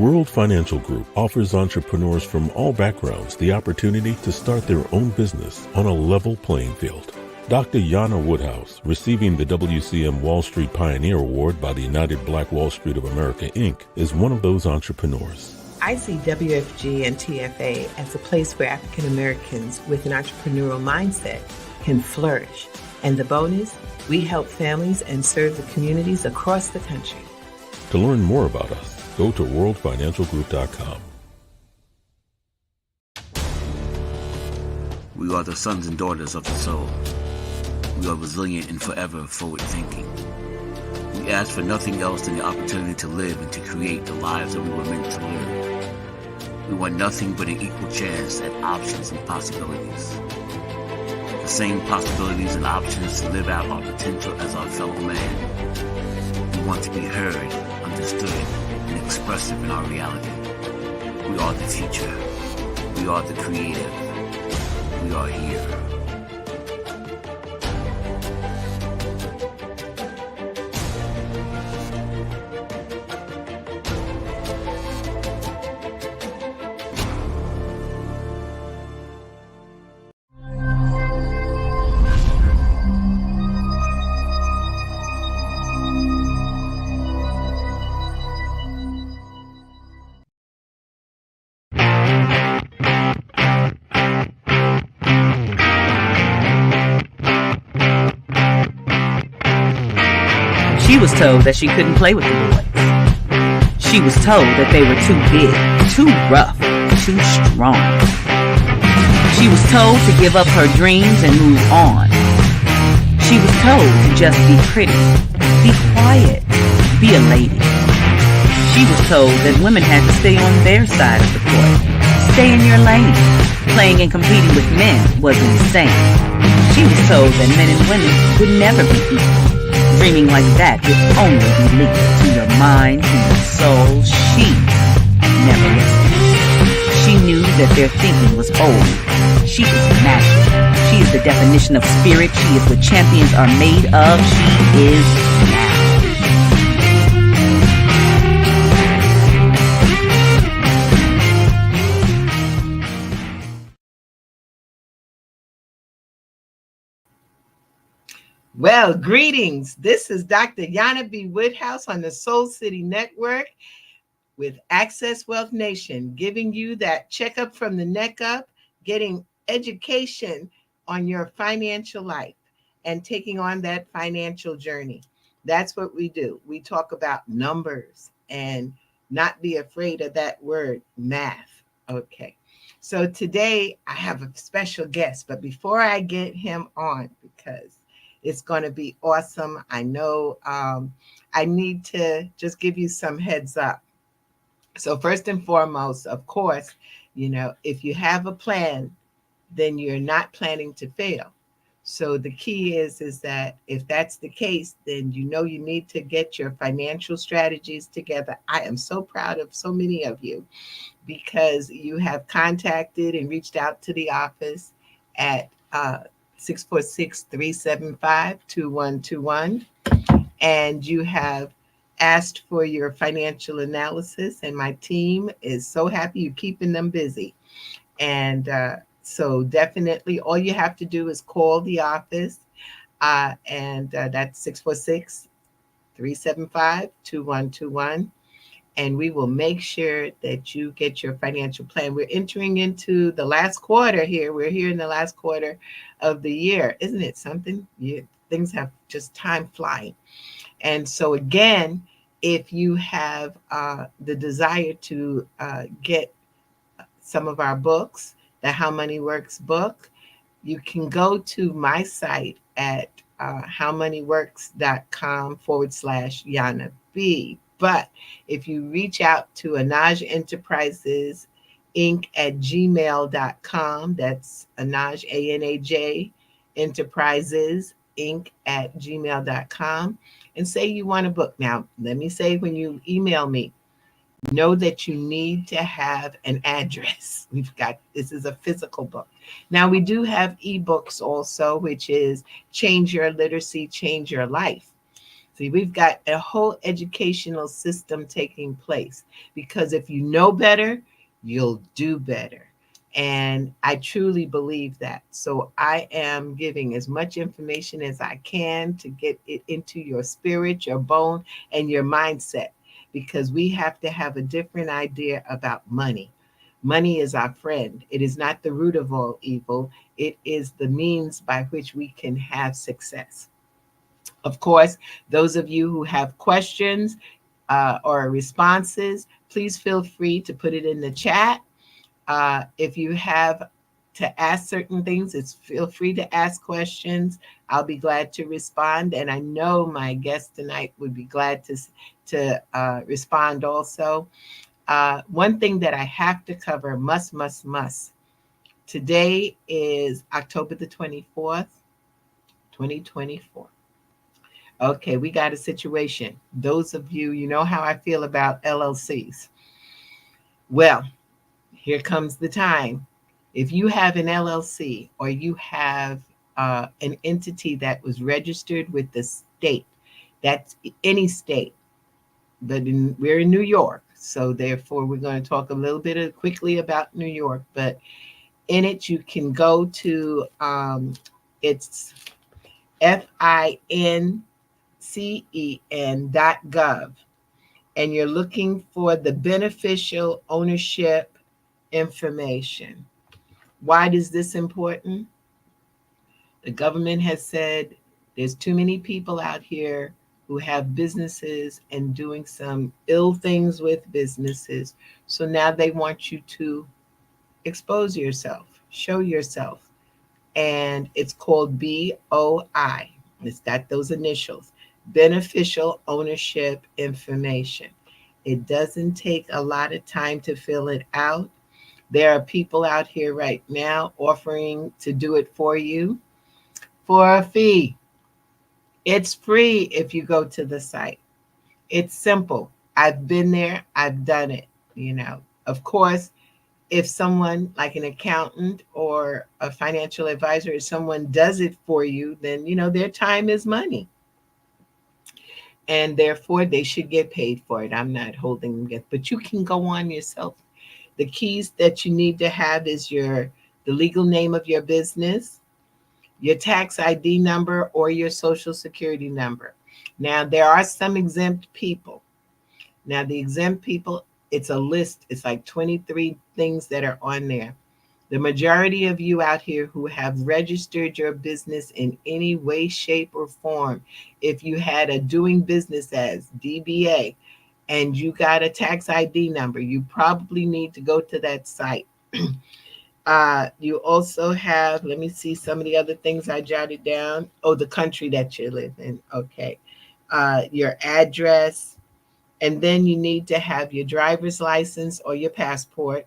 World Financial Group offers entrepreneurs from all backgrounds the opportunity to start their own business on a level playing field. Dr. Jana Woodhouse, receiving the WCM Wall Street Pioneer Award by the United Black Wall Street of America, Inc., is one of those entrepreneurs. I see WFG and TFA as a place where African Americans with an entrepreneurial mindset can flourish. And the bonus, we help families and serve the communities across the country. To learn more about us, go to worldfinancialgroup.com. We are the sons and daughters of the soul. We are resilient and forever forward-thinking. We ask for nothing else than the opportunity to live and to create the lives that we were meant to live. We want nothing but an equal chance at options and possibilities. The same possibilities and options to live out our potential as our fellow man. We want to be heard, understood, and expressive in our reality. We are the future. We are the creative. We are here. She was told that she couldn't play with the boys. She was told that they were too big, too rough, too strong. She was told to give up her dreams and move on. She was told to just be pretty, be quiet, be a lady. She was told that women had to stay on their side of the court, stay in your lane. Playing and competing with men was insane. She was told that men and women would never be equal. Dreaming like that would only be linked to your mind, to your soul. She never listened. She knew that their thinking was old. She is magic. She is the definition of spirit. She is what champions are made of. She is now. Well, greetings. This is Dr. Jana B. Woodhouse on the Soul City Network with Access Wealth Nation, giving you that checkup from the neck up, getting education on your financial life and taking on that financial journey. That's what we do. We talk about numbers and not be afraid of that word, math. Okay. So today I have a special guest, but before I get him on, because it's going to be awesome. I know I need to just give you some heads up. So first and foremost, of course, you know, if you have a plan, then you're not planning to fail. So the key is that if that's the case, then you know you need to get your financial strategies together. I am so proud of so many of you because you have contacted and reached out to the office at 646-375-2121. And you have asked for your financial analysis, and my team is so happy you're keeping them busy. And so definitely all you have to do is call the office, and that's 646-375-2121. And we will make sure that you get your financial plan. We're entering into the last quarter here. We're here in the last quarter of the year. Isn't it something? Things have just time flying. And so again, if you have the desire to get some of our books, the How Money Works book, you can go to my site at howmoneyworks.com/Jana B. But if you reach out to Anaj Enterprises Inc. at gmail.com, that's Anaj, ANAJ, Enterprises Inc. at gmail.com, and say you want a book. Now, let me say, when you email me, know that you need to have an address. This is a physical book. Now, we do have ebooks also, which is Change Your Literacy, Change Your Life. See, we've got a whole educational system taking place, because if you know better, you'll do better. And I truly believe that. So I am giving as much information as I can to get it into your spirit, your bone, and your mindset, because we have to have a different idea about money. Money is our friend. It is not the root of all evil. It is the means by which we can have success. Of course, those of you who have questions or responses, please feel free to put it in the chat. If you have to ask certain things, feel free to ask questions. I'll be glad to respond, and I know my guest tonight would be glad to respond also. One thing that I have to cover, must. Today is October the 24th, 2024. Okay, we got a situation. Those of you, you know how I feel about LLCs. Well, here comes the time. If you have an LLC, or you have an entity that was registered with the state, that's any state, but we're in New York, so therefore we're going to talk a little bit quickly about New York. But in it, you can go to it's fincen.gov, and you're looking for the beneficial ownership information. Why is this important? The government has said there's too many people out here who have businesses and doing some ill things with businesses. So now they want you to expose yourself, show yourself. And it's called BOI. It's got those initials, beneficial ownership information. It doesn't take a lot of time to fill it out. There are people out here right now offering to do it for you for a fee. It's free if you go to the site. It's simple. I've been there, I've done it. Of course, if someone like an accountant or a financial advisor, if someone does it for you, then their time is money, and therefore they should get paid for it. I'm not holding them, but you can go on yourself. The keys that you need to have is the legal name of your business, your tax ID number, or your social security number. Now, there are some exempt people. Now, the exempt people, it's a list. It's like 23 things that are on there. The majority of you out here who have registered your business in any way, shape, or form, if you had a doing business as DBA and you got a tax ID number, you probably need to go to that site. You also have, let me see some of the other things I jotted down. Oh, the country that you live in. Okay. Your address. And then you need to have your driver's license or your passport,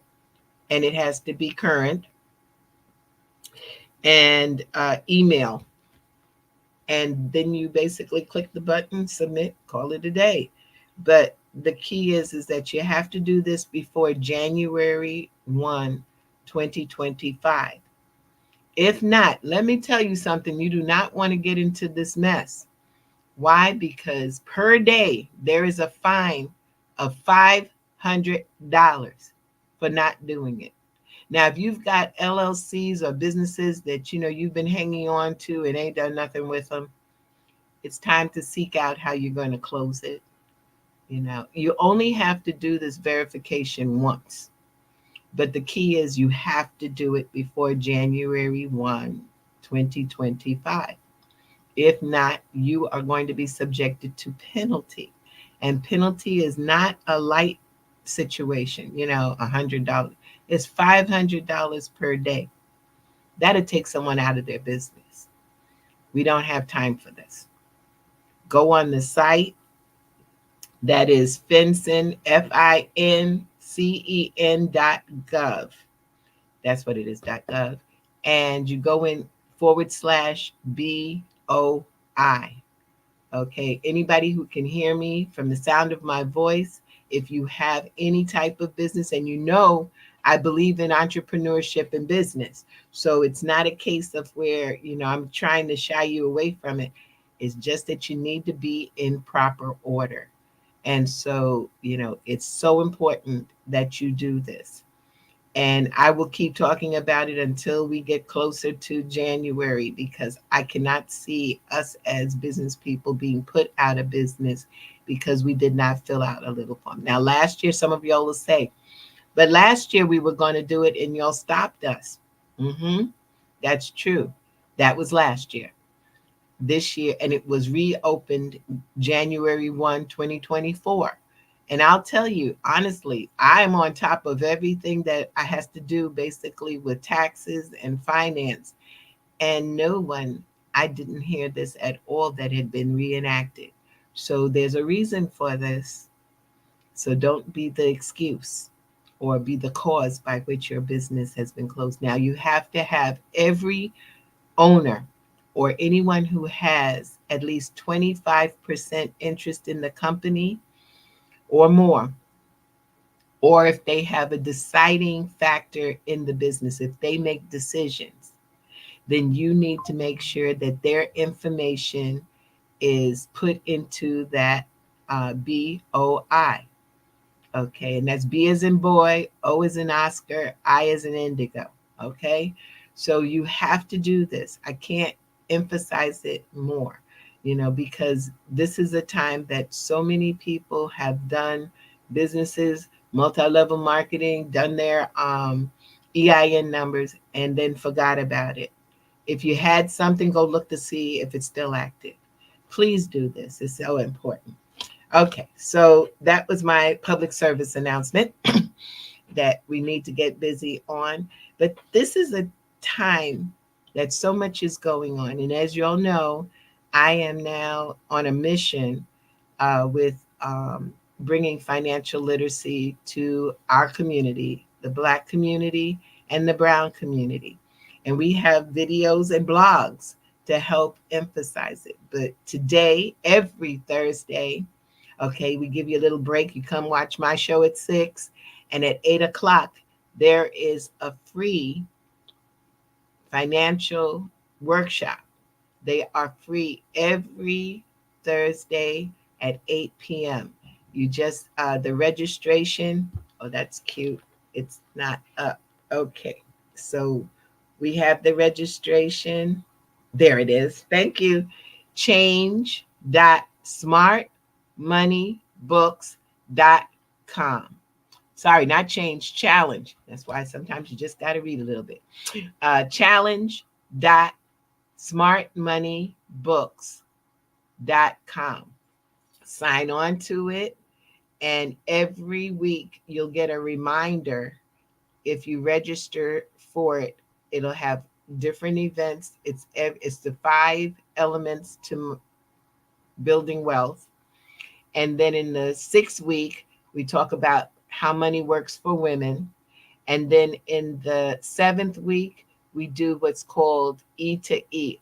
and it has to be current, and email. And then you basically click the button, submit, call it a day. But the key is that you have to do this before January 1, 2025. If not, let me tell you something, you do not want to get into this mess. Why? Because per day, there is a fine of $500 for not doing it. Now, if you've got LLCs or businesses that you've been hanging on to and ain't done nothing with them, it's time to seek out how you're going to close it. You only have to do this verification once. But the key is you have to do it before January 1, 2025. If not, you are going to be subjected to penalty. And penalty is not a light situation, $100. It's $500 per day. That'll take someone out of their business. We don't have time for this. Go on the site. That is FinCen, FINCEN.gov. That's what it is, .gov. And you go in /BOI. Okay, anybody who can hear me from the sound of my voice, if you have any type of business, and I believe in entrepreneurship and business. So it's not a case of where, I'm trying to shy you away from it. It's just that you need to be in proper order. And so, it's so important that you do this. And I will keep talking about it until we get closer to January, because I cannot see us as business people being put out of business because we did not fill out a little form. Now, last year, some of y'all will say, but last year we were going to do it and y'all stopped us. That's true. That was last year. This year, and it was reopened January 1, 2024. And I'll tell you, honestly, I am on top of everything that I has to do basically with taxes and finance. And I didn't hear this at all that had been reenacted. So there's a reason for this. So don't be the excuse or be the cause by which your business has been closed. Now, you have to have every owner or anyone who has at least 25% interest in the company or more, or if they have a deciding factor in the business, if they make decisions, then you need to make sure that their information is put into that BOI. Okay, and that's B as in boy, O as in Oscar, I as in indigo. Okay, so you have to do this. I can't emphasize it more, because this is a time that so many people have done businesses, multi-level marketing, done their EIN numbers, and then forgot about it. If you had something, go look to see if it's still active. Please do this. It's so important. Okay, so that was my public service announcement that we need to get busy on. But this is a time that so much is going on. And as you all know, I am now on a mission with bringing financial literacy to our community, the Black community and the Brown community. And we have videos and blogs to help emphasize it. But today, every Thursday, okay, we give you a little break. You come watch my show at 6, and at 8 o'clock, there is a free financial workshop. They are free every Thursday at 8 p.m. You just, the registration, oh, that's cute. It's not up. Okay, so we have the registration. There it is. Thank you. Change.smartmoneybooks.com. Sorry, not change, challenge. That's why sometimes you just got to read a little bit. Challenge.smartmoneybooks.com. Sign on to it, and every week you'll get a reminder. If you register for it, it'll have different events. It's the 5 elements to building wealth. And then in the 6th week, we talk about how money works for women. And then in the 7th week, we do what's called E to E,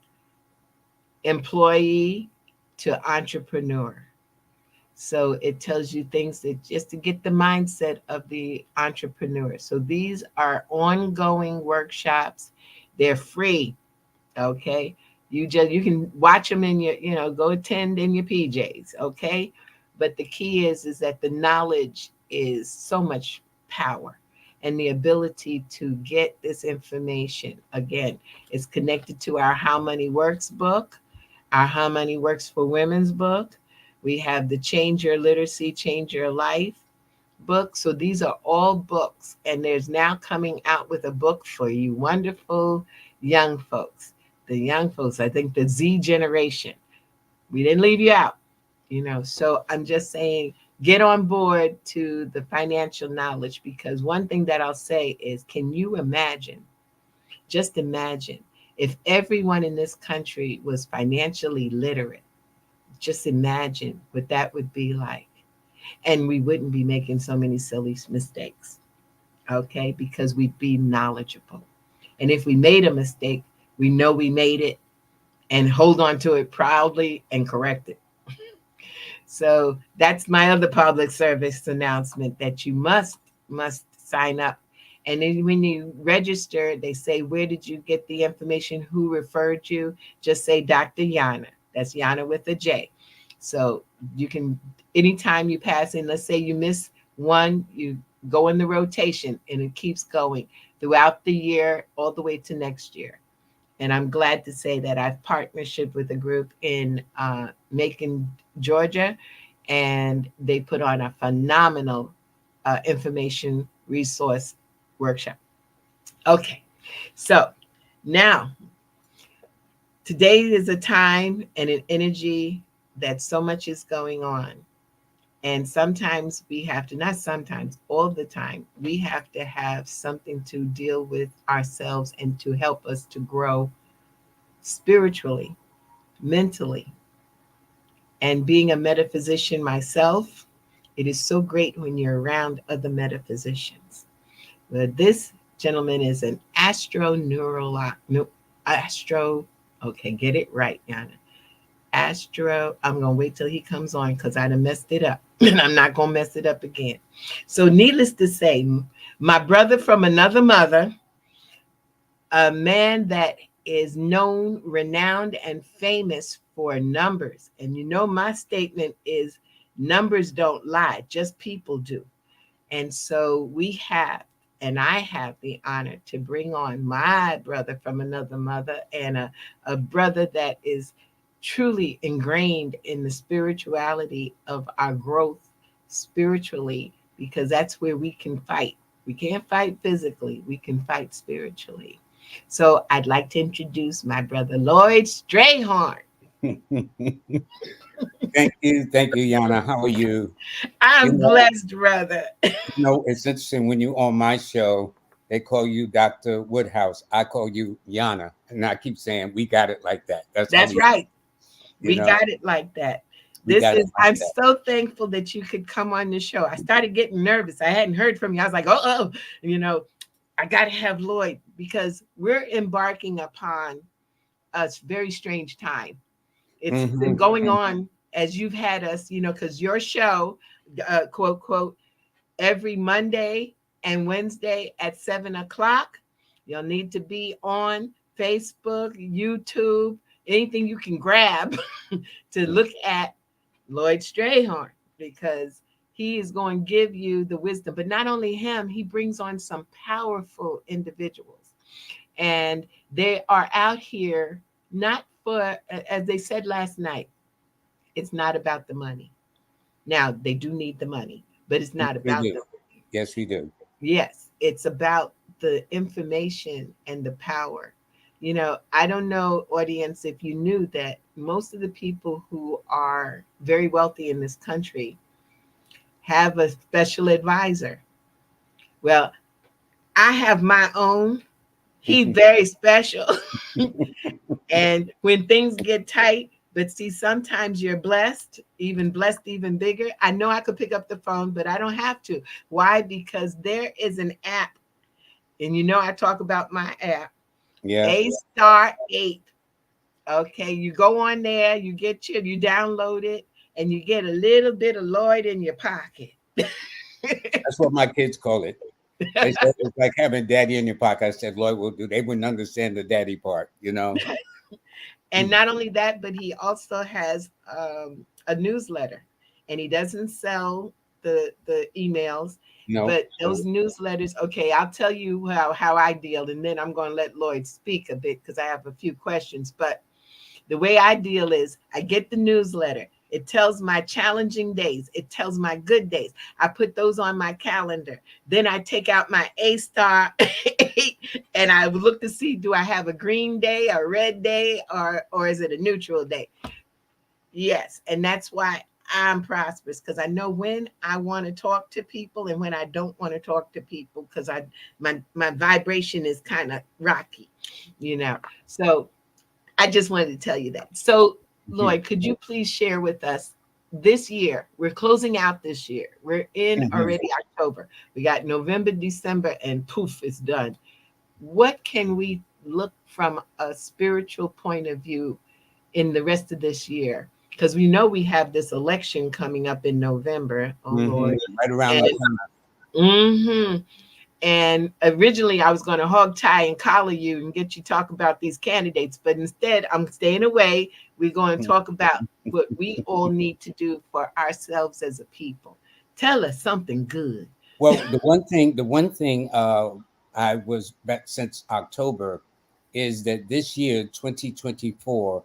employee to entrepreneur. So it tells you things that just to get the mindset of the entrepreneur. So these are ongoing workshops. They're free. Okay. You can watch them in your, go attend in your PJs. Okay. But the key is that the knowledge is so much power, and the ability to get this information, again, is connected to our How Money Works book, our How Money Works for Women's book. We have the Change Your Literacy, Change Your Life book. So these are all books, and there's now coming out with a book for you wonderful young folks. The young folks, I think the Z generation. We didn't leave you out, So I'm just saying, get on board to the financial knowledge, because one thing that I'll say is, can you imagine, just imagine, if everyone in this country was financially literate? Just imagine what that would be like. And we wouldn't be making so many silly mistakes, okay? Because we'd be knowledgeable. And if we made a mistake, we know we made it and hold on to it proudly and correct it. So that's my other public service announcement, that you must sign up. And then when you register, they say, where did you get the information? Who referred you? Just say Dr. Jana. That's Jana with a J. So you can, anytime you pass in, let's say you miss one, you go in the rotation and it keeps going throughout the year all the way to next year. And I'm glad to say that I've partnership with a group in Macon, Georgia, and they put on a phenomenal information resource workshop. Okay, so now today is a time and an energy that so much is going on. And sometimes we have to, not sometimes, all the time, we have to have something to deal with ourselves and to help us to grow spiritually, mentally. And being a metaphysician myself, it is so great when you're around other metaphysicians. But this gentleman is an okay, get it right, Jana. I'm going to wait till he comes on because I done messed it up and I'm not going to mess it up again. So needless to say, my brother from another mother, a man that is known, renowned, and famous for numbers. And you know, my statement is numbers don't lie, just people do. And so we have, and I have the honor to bring on my brother from another mother and a brother that is truly ingrained in the spirituality of our growth spiritually, because that's where we can fight. We can't fight physically, we can fight spiritually. So I'd like to introduce my brother LLoyd Strayhorn. Thank you, Jana. How are you? I'm blessed, brother. It's interesting when you on my show, they call you Dr. Woodhouse. I call you Jana, and I keep saying we got it like that. That's right. We got it like that. I'm so thankful that you could come on the show. I started getting nervous. I hadn't heard from you. I was like, I got to have LLoyd because we're embarking upon a very strange time. It's been going on as you've had us, because your show, quote, quote, every Monday and Wednesday at 7:00. You'll need to be on Facebook, YouTube, anything you can grab to look at LLoyd Strayhorn, because he is going to give you the wisdom. But not only him, he brings on some powerful individuals. And they are out here not for, as they said last night, it's not about the money. Now, they do need the money, but it's not about the money. Yes, we do. Yes, it's about the information and the power. I don't know, audience, if you knew that most of the people who are very wealthy in this country have a special advisor. Well, I have my own. He's very special. And when things get tight, but see, sometimes you're blessed even bigger. I know I could pick up the phone, but I don't have to. Why? Because there is an app. And I talk about my app. Yeah. A*8. Okay, you go on there, you download it, and you get a little bit of LLoyd in your pocket. That's what my kids call it. They said it's like having daddy in your pocket. I said, LLoyd will do. They wouldn't understand the daddy part, And not only that, but he also has a newsletter, and he doesn't sell the emails. No, but those newsletters, okay, I'll tell you how I deal, and then I'm going to let LLoyd speak a bit because I have a few questions. But the way I deal is I get the newsletter. It tells my challenging days. It tells my good days. I put those on my calendar. Then I take out my A*8 and I look to see, do I have a green day, a red day, or is it a neutral day? Yes, and that's why I'm prosperous, because I know when I want to talk to people and when I don't want to talk to people, because my vibration is kind of rocky, So I just wanted to tell you that. So LLoyd, could you please share with us this year? We're closing out this year. We're in already October. We got November, December, and poof, it's done. What can we look from a spiritual point of view in the rest of this year? Because we know we have this election coming up in November. Oh, Lord. Right around the corner. And originally I was going to hog tie and collar you and get you to talk about these candidates, but instead I'm staying away. We're going to talk about what we all need to do for ourselves as a people. Tell us something good. Well, the one thing I was back since October is that this year, 2024,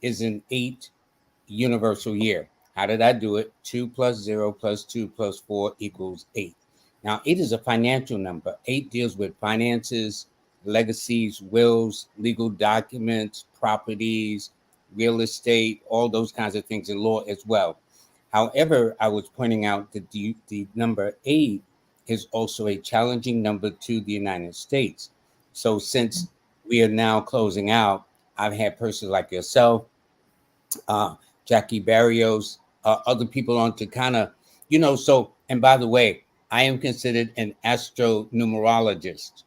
is an 8 universal year. How did I do it? 2 plus 0 plus 2 plus 4 equals 8. Now, 8 is a financial number. 8 deals with finances, legacies, wills, legal documents, properties, real estate, all those kinds of things, and law as well. However, I was pointing out that the number 8 is also a challenging number to the United States. So since we are now closing out, I've had persons like yourself, uh, Jackie Barrios, other people on to kind of, so, and by the way, I am considered an astro-numerologist.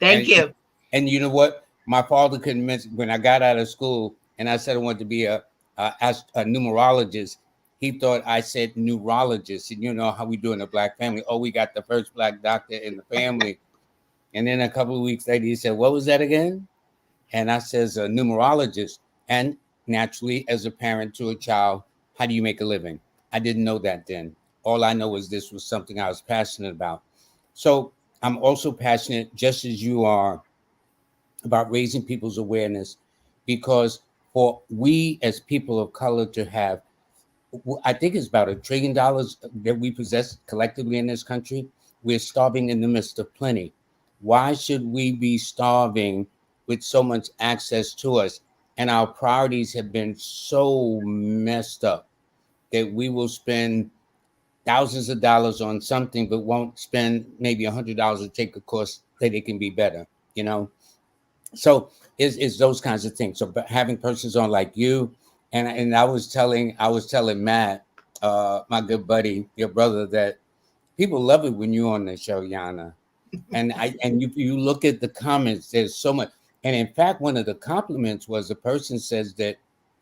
Thank you. And you know what? My father couldn't mention when I got out of school and I said I wanted to be a numerologist. He thought I said neurologist. And you know how we do in a Black family. Oh, we got the first Black doctor in the family. And then a couple of weeks later, he said, what was that again? And I says, a numerologist. And naturally, as a parent to a child, how do you make a living? I didn't know that then. All I know is this was something I was passionate about. So I'm also passionate, just as you are, about raising people's awareness, because for we as people of color to have, I think it's about $1 trillion that we possess collectively in this country. We're starving in the midst of plenty. Why should we be starving with so much access to us? And our priorities have been so messed up that we will spend thousands of dollars on something, but won't spend maybe $100 to take a course that it can be better, So it's those kinds of things. So having persons on like you, and I was telling Matt, my good buddy, your brother, that people love it when you're on the show, Jana. And you look at the comments, there's so much. And in fact, one of the compliments was the person says that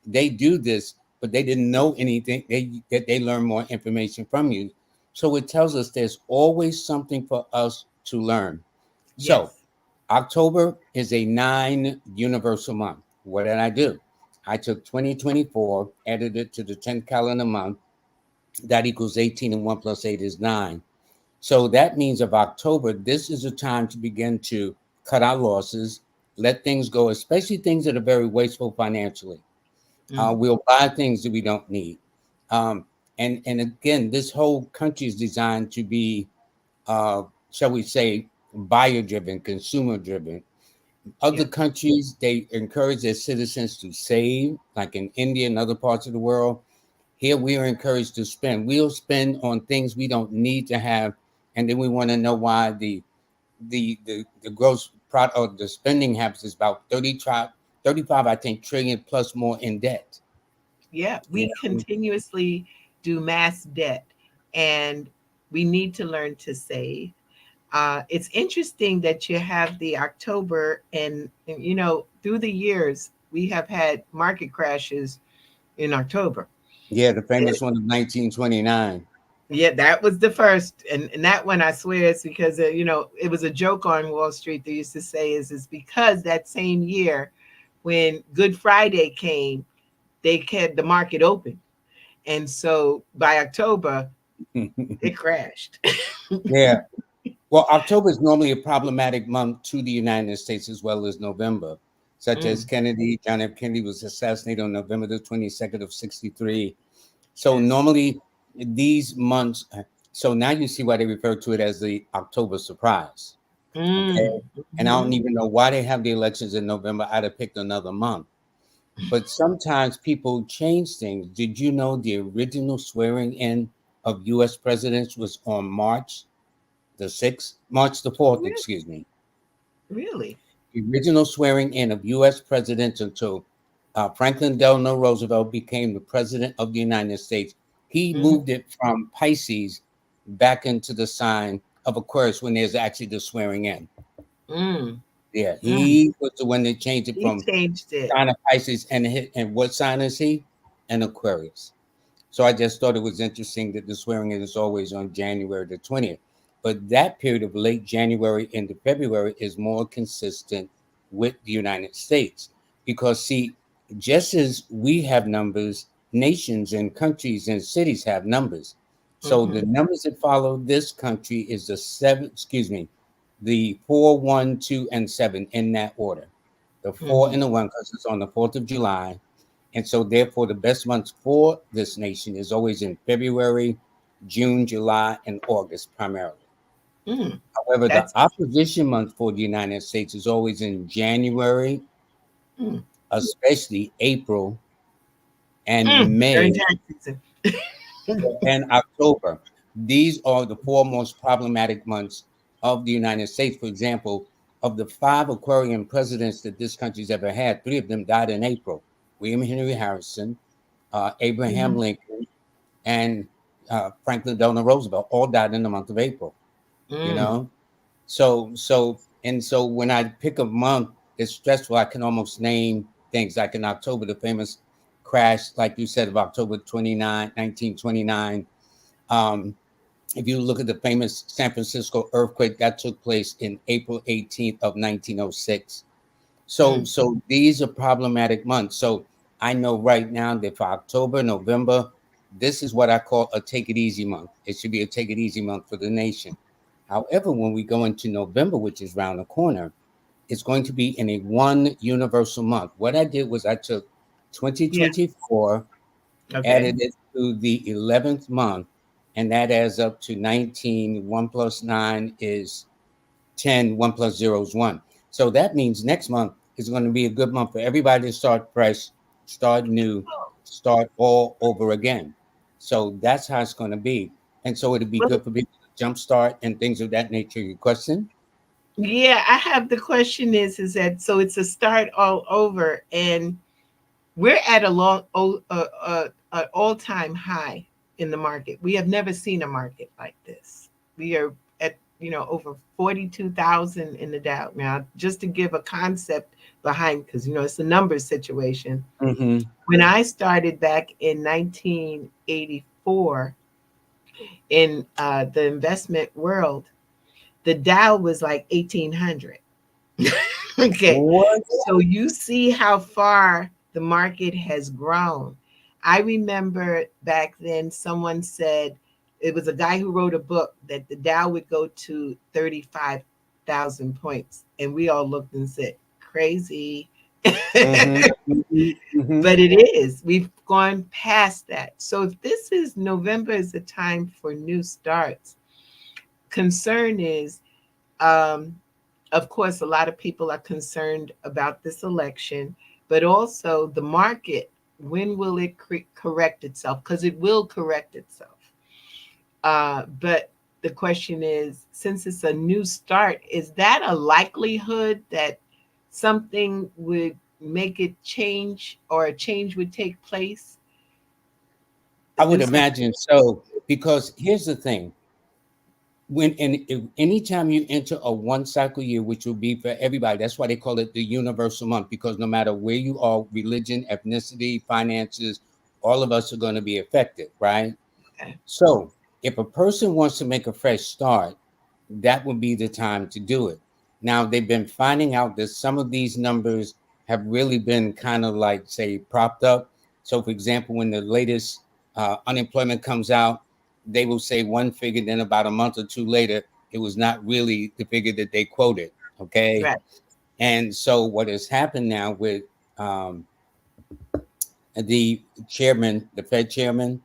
they do this, but they didn't know anything. They learn more information from you. So it tells us there's always something for us to learn. Yes. So October is a 9 universal month. What did I do? I took 2024, added it to the 10th calendar month. That equals 18, and 1 plus 8 is 9. So that means of October, this is a time to begin to cut our losses, let things go, especially things that are very wasteful financially. We'll buy things that we don't need. And again, this whole country is designed to be, shall we say, buyer-driven, consumer-driven. Other countries, they encourage their citizens to save, like in India and other parts of the world. Here, we are encouraged to spend. We'll spend on things we don't need to have, and then we want to know why the gross product or the spending habits is about 35, I think, trillion plus more in debt. Yeah, we continuously do mass debt, and we need to learn to save. It's interesting that you have the October, and through the years we have had market crashes in October. Yeah, the famous one of 1929. Yeah, that was the first, and that one I swear is because it was a joke on Wall Street. They used to say is because that same year when Good Friday came, they kept the market open, and so by October it crashed. Yeah. Well, October is normally a problematic month to the United States as well as November, such as Kennedy. John F. Kennedy was assassinated on November the 22nd of 1963. So normally these months, so now you see why they refer to it as the October surprise. Okay? And I don't even know why they have the elections in November. I'd have picked another month. But sometimes people change things. Did you know the original swearing in of U.S. presidents was on March the 4th, Really? excuse me. Really? The original swearing in of U.S. presidents until Franklin Delano Roosevelt became the president of the United States. He moved it from Pisces back into the sign of Aquarius when there's actually the swearing in. Yeah, he was the one that changed it from sign of Pisces, and what sign is he? An Aquarius. So I just thought it was interesting that the swearing in is always on January the 20th. But that period of late January into February is more consistent with the United States because, see, just as we have numbers, nations and countries and cities have numbers. So the numbers that follow this country is the 4, 1, 2, and 7 in that order. The 4 and the 1 because it's on the 4th of July. And so therefore the best months for this nation is always in February, June, July, and August primarily. However, the opposition month for the United States is always in January, especially April and May and October. These are the 4 most problematic months of the United States. For example, of the 5 Aquarian presidents that this country's ever had, 3 of them died in April. William Henry Harrison, Abraham Lincoln, and Franklin Delano Roosevelt all died in the month of April. You know, so when I pick a month, it's stressful. I can almost name things like in October, the famous crash, like you said, of October 29, 1929. If you look at the famous San Francisco earthquake that took place in April 18th of 1906. So these are problematic months. So I know right now that for October, November, this is what I call a take it easy month. It should be a take it easy month for the nation. However, when we go into November, which is around the corner, it's going to be in a one universal month. What I did was I took 2024, added it to the 11th month, and that adds up to 19. 1 plus 9 is 10. 1 plus 0 is 1. So that means next month is going to be a good month for everybody to start fresh, start new, start all over again. So that's how it's going to be. And so it'll be good for people to jumpstart and things of that nature. Your question? Yeah, I have the question is that so it's a start all over, and we're at a all-time high in the market. We have never seen a market like this. We are at over 42,000 in the Dow now. Just to give a concept behind, because it's a numbers situation. When I started back in 1984 in the investment world, the Dow was like 1,800. Okay. What? So you see how far the market has grown. I remember back then someone said, it was a guy who wrote a book, that the Dow would go to 35,000 points. And we all looked and said, crazy. But it is. We've gone past that. So if this is November is a time for new starts, concern is, of course, a lot of people are concerned about this election, but also the market. When will it correct itself? Because it will correct itself. But the question is, since it's a new start, is that a likelihood that something would make it change, or a change would take place? I would imagine so, because here's the thing. Anytime you enter a one cycle year, which will be for everybody, that's why they call it the universal month, because no matter where you are, religion, ethnicity, finances, all of us are going to be affected, right? Okay. So if a person wants to make a fresh start, that would be the time to do it. Now, they've been finding out that some of these numbers have really been kind of like, say, propped up. So, for example, when the latest unemployment comes out, they will say one figure, then about a month or two later, it was not really the figure that they quoted. Okay. Right. And so what has happened now with the chairman, the Fed chairman,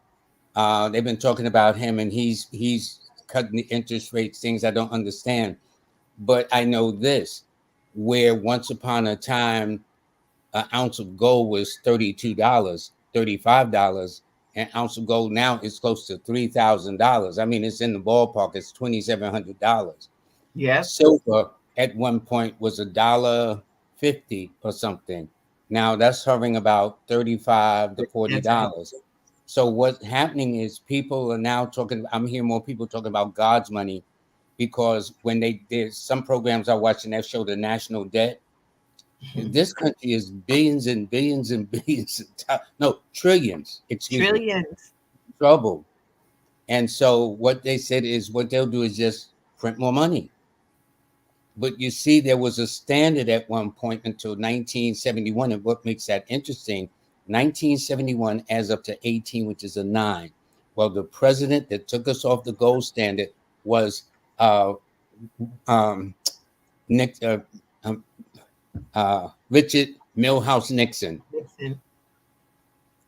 they've been talking about him, and he's cutting the interest rates, things I don't understand. But I know this, where once upon a time, an ounce of gold was $32, $35. An ounce of gold now is close to $3,000. I mean, it's in the ballpark. It's $2,700. Yeah. Silver at one point was $1.50 or something. Now that's hovering about $35 to $40. So what's happening is people are now talking. I'm hearing more people talking about God's money, because when there's some programs I watch and they show the national debt. This country is billions and billions and billions. Trillions. Trillions. Trouble. And so what they said is what they'll do is just print more money. But you see, there was a standard at one point until 1971. And what makes that interesting, 1971 adds up to 18, which is a 9. Well, the president that took us off the gold standard was um, Nick, Richard Milhouse Nixon.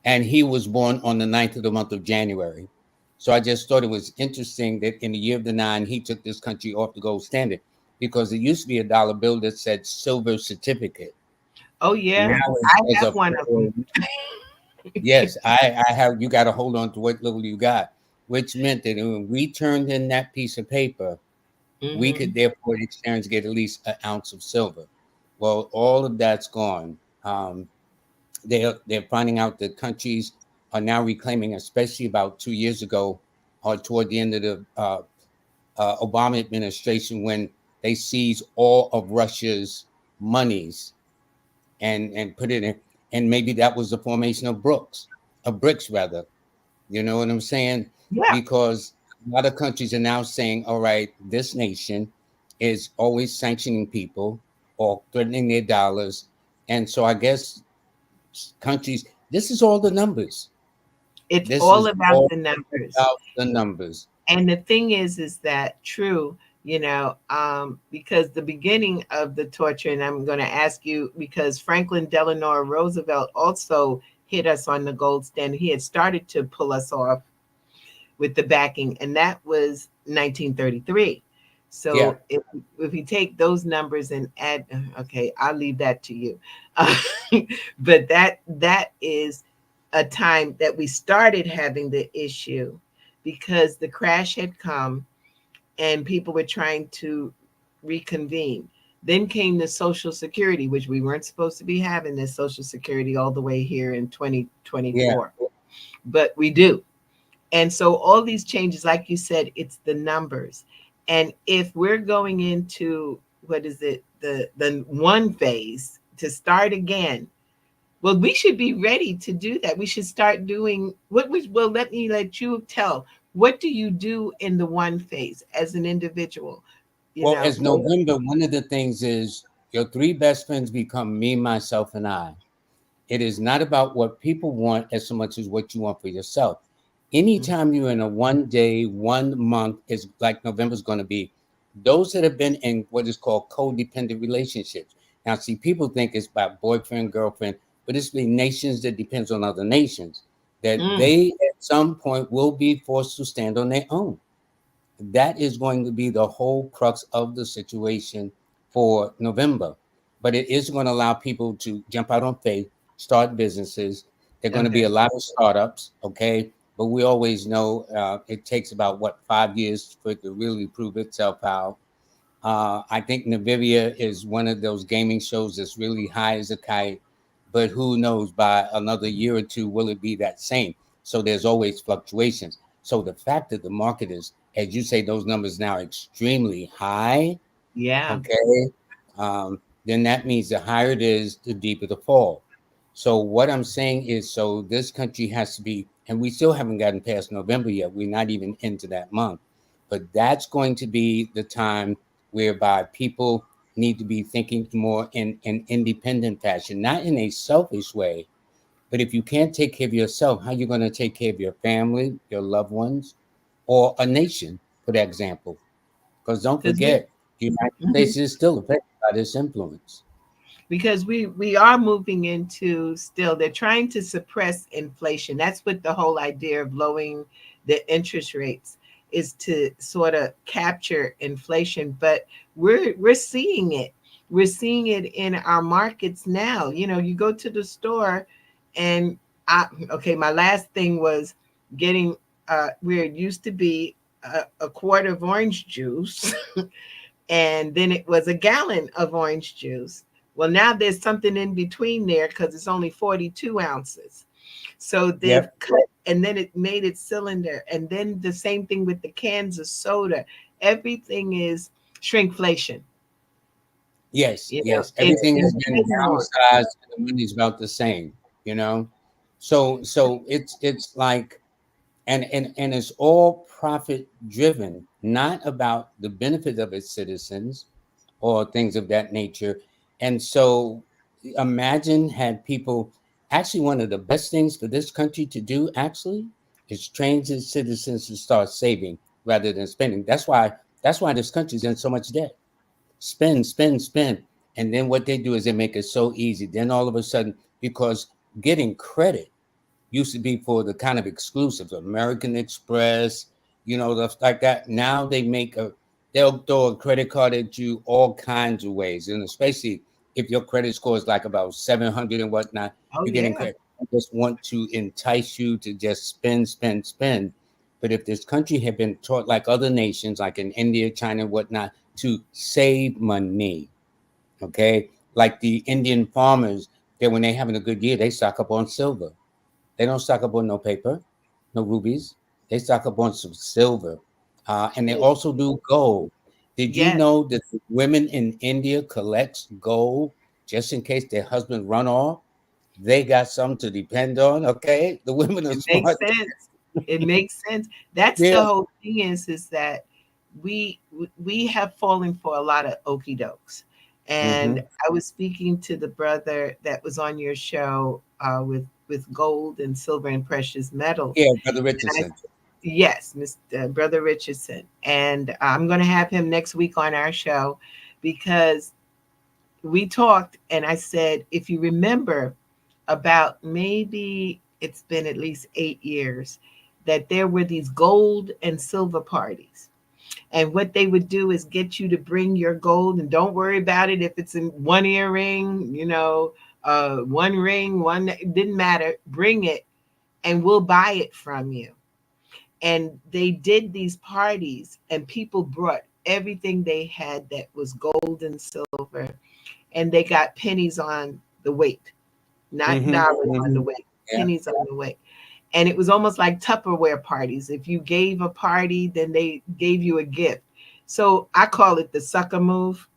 And he was born on the 9th of the month of January. So I just thought it was interesting that in the year of the 9, he took this country off the gold standard, because it used to be a dollar bill that said silver certificate. Oh, yeah. Now I have one of them. Yes, I have. You got to hold on to what little you got, which meant that when we turned in that piece of paper, we could therefore in exchange get at least an ounce of silver. Well, all of that's gone. They're finding out that countries are now reclaiming, especially about 2 years ago, or toward the end of the Obama administration, when they seized all of Russia's monies and put it in, and maybe that was the formation of BRICS rather. You know what I'm saying? Yeah. Because a lot of countries are now saying, all right, this nation is always sanctioning people or threatening their dollars. And so I guess countries, this is all the numbers. It's all about the numbers. About the numbers. And the thing is that true, because the beginning of the torture, and I'm going to ask you, because Franklin Delano Roosevelt also hit us on the gold standard. He had started to pull us off with the backing, and that was 1933. So Yeah. if you take those numbers and add, okay, I'll leave that to you. But that is a time that we started having the issue, because the crash had come and people were trying to reconvene. Then came the Social Security, which we weren't supposed to be having this Social Security all the way here in 2024, but we do. And so all these changes, like you said, it's the numbers. And if we're going into, the one phase to start again, well, we should be ready to do that. We should start doing let you tell. What do you do in the one phase as an individual? As November, one of the things is your 3 best friends become me, myself, and I. It is not about what people want as so much as what you want for yourself. Anytime you're in a 1 day, 1 month, is like November's going to be, those that have been in what is called codependent relationships. Now, see, people think it's about boyfriend, girlfriend, but it's the nations that depends on other nations, that they at some point will be forced to stand on their own. That is going to be the whole crux of the situation for November. But it is going to allow people to jump out on faith, start businesses. There are going to be a lot of startups, okay? But we always know it takes about, 5 years for it to really prove itself out. I think Nvidia is one of those gaming shows that's really high as a kite. But who knows, by another year or two, will it be that same? So there's always fluctuations. So the fact that the market is, as you say, those numbers now extremely high. Yeah. Okay. Then that means the higher it is, the deeper the fall. So what I'm saying is, so this country has to be, and we still haven't gotten past November yet. We're not even into that month. But that's going to be the time whereby people need to be thinking more in an independent fashion, not in a selfish way. But if you can't take care of yourself, how are you going to take care of your family, your loved ones, or a nation, for example? Because don't forget, the United States is still affected by this influence. Because we are moving into, still, they're trying to suppress inflation. That's what the whole idea of lowering the interest rates is, to sort of capture inflation. But we're seeing it. We're seeing it in our markets now. You go to the store and my last thing was getting where it used to be a quart of orange juice and then it was a gallon of orange juice. Well, now there's something in between there because it's only 42 ounces. So they've cut, and then it made it cylinder. And then the same thing with the cans of soda. Everything is shrinkflation. Yes, yes. Everything has been downsized and the money's about the same, So it's like, and it's all profit driven. not about the benefit of its citizens or things of that nature. And so imagine had people actually, one of the best things for this country to do actually is train its citizens to start saving rather than spending. That's why this country's in so much debt. Spend, spend, spend. And then what they do is they make it so easy. Then all of a sudden, because getting credit used to be for the kind of exclusives, American Express, stuff like that. Now they'll throw a credit card at you all kinds of ways. And especially if your credit score is like about 700 and whatnot, Oh, you're getting yeah. credit. I just want to entice you to just spend, spend, spend. But if this country had been taught like other nations, like in India, China, and whatnot, to save money, okay? Like the Indian farmers, that when they're having a good year, they stock up on silver. They don't stock up on no paper, no rubies. They stock up on some silver. And they also do gold. Did you Yes. know that the women in India collects gold just in case their husband run off? They got something to depend on, okay? The women are It makes smart. sense. It makes sense. That's Yeah. the whole thing is that we have fallen for a lot of okey dokes. And I was speaking to the brother that was on your show with gold and silver and precious metals. Yeah, Brother And I Richardson. Yes, Mr. Brother Richardson. And I'm going to have him next week on our show because we talked and I said, if you remember, about maybe it's been at least 8 years that there were these gold and silver parties. And what they would do is get you to bring your gold and don't worry about it if it's in one earring, one ring, one, it didn't matter. Bring it and we'll buy it from you. And they did these parties and people brought everything they had that was gold and silver and they got pennies on the weight, not dollars on the weight, Yeah. pennies on the weight. And it was almost like Tupperware parties. If you gave a party, then they gave you a gift. So I call it the sucker move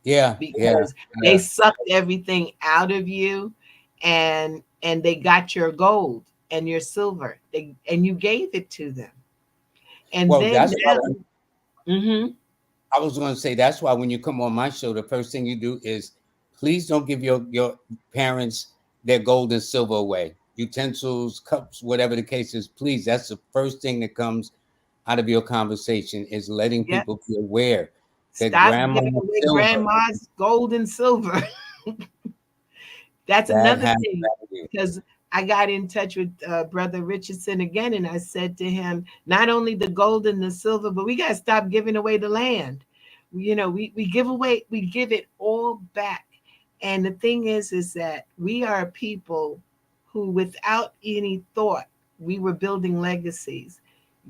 Yeah. because they sucked everything out of you and they got your gold and your silver. And you gave it to them. And Well, then that's why I was going to say, that's why when you come on my show, the first thing you do is please don't give your parents their gold and silver away. Utensils, cups, whatever the case is, please. That's the first thing that comes out of your conversation is letting yeah, people be aware that stop grandma giving away silver, grandma's gold and silver. That's that another has thing value. because I got in touch with Brother Richardson again, and I said to him, not only the gold and the silver, but we got to stop giving away the land. We give away, we give it all back. And the thing is that we are people who, without any thought, we were building legacies.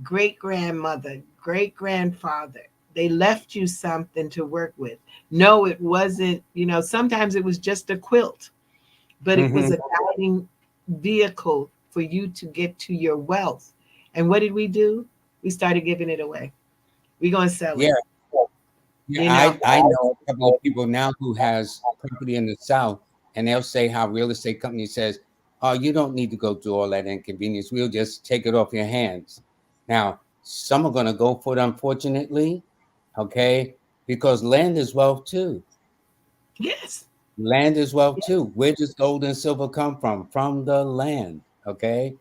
Great grandmother, great grandfather, they left you something to work with. No, it wasn't, sometimes it was just a quilt, but it was a guiding vehicle for you to get to your wealth. And what did we do? We started giving it away. We're going to sell it. Yeah. You Yeah, know, I know a couple of people now who has property in the South, and they'll say how real estate company says, "Oh, you don't need to go through all that inconvenience. We'll just take it off your hands." Now, some are going to go for it, unfortunately, okay, because land is wealth too. yes. Land is wealth too. Where does gold and silver come from? From the land, okay?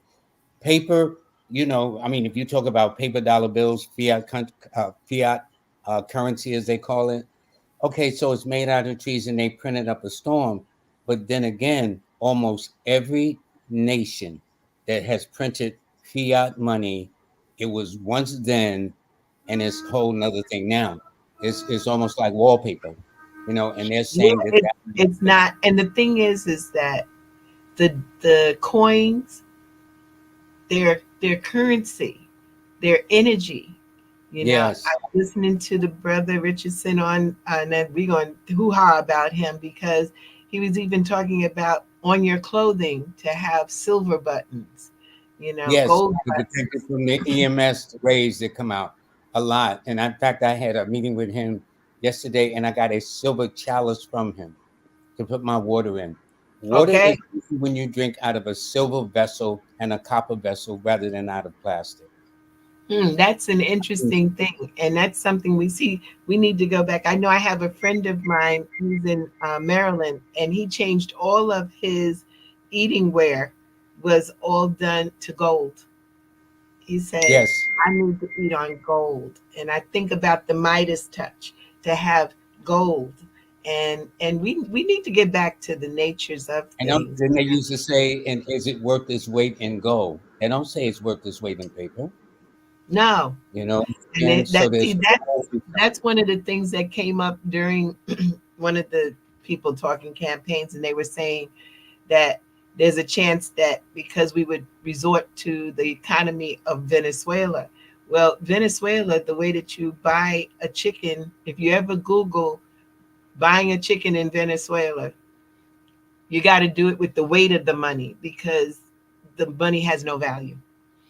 Paper, I mean, if you talk about paper dollar bills, fiat currency, as they call it. Okay, so it's made out of trees and they printed up a storm. But then again, almost every nation that has printed fiat money, it was once then, and it's a whole nother thing now. It's almost like wallpaper, and they're Yeah, saying that it's not. And the thing is that the coins, their currency, their energy. yes, I'm listening to the brother Richardson on, and then we're going to hoo-ha about him because he was even talking about on your clothing to have silver buttons, yes, gold to buttons. protect it from the EMS rays that come out a lot. And in fact, I had a meeting with him yesterday, and I got a silver chalice from him to put my water in. Water Okay. is easy when you drink out of a silver vessel and a copper vessel rather than out of plastic. That's an interesting thing. And that's something we see. We need to go back. I know I have a friend of mine who's in Maryland, and he changed all of his eating wear was all done to gold. He said, Yes. I need to eat on gold. And I think about the Midas touch to have gold. And we need to get back to the natures of And things. then they used to say, "And is it worth its weight in gold?" They don't say it's worth its weight in paper. No. You know, And and so that see there's that's one of the things that came up during one of the people talking campaigns, and they were saying that there's a chance that because we would resort to the economy of Venezuela. Well, Venezuela, the way that you buy a chicken, if you ever Google buying a chicken in Venezuela, you got to do it with the weight of the money because the money has no value.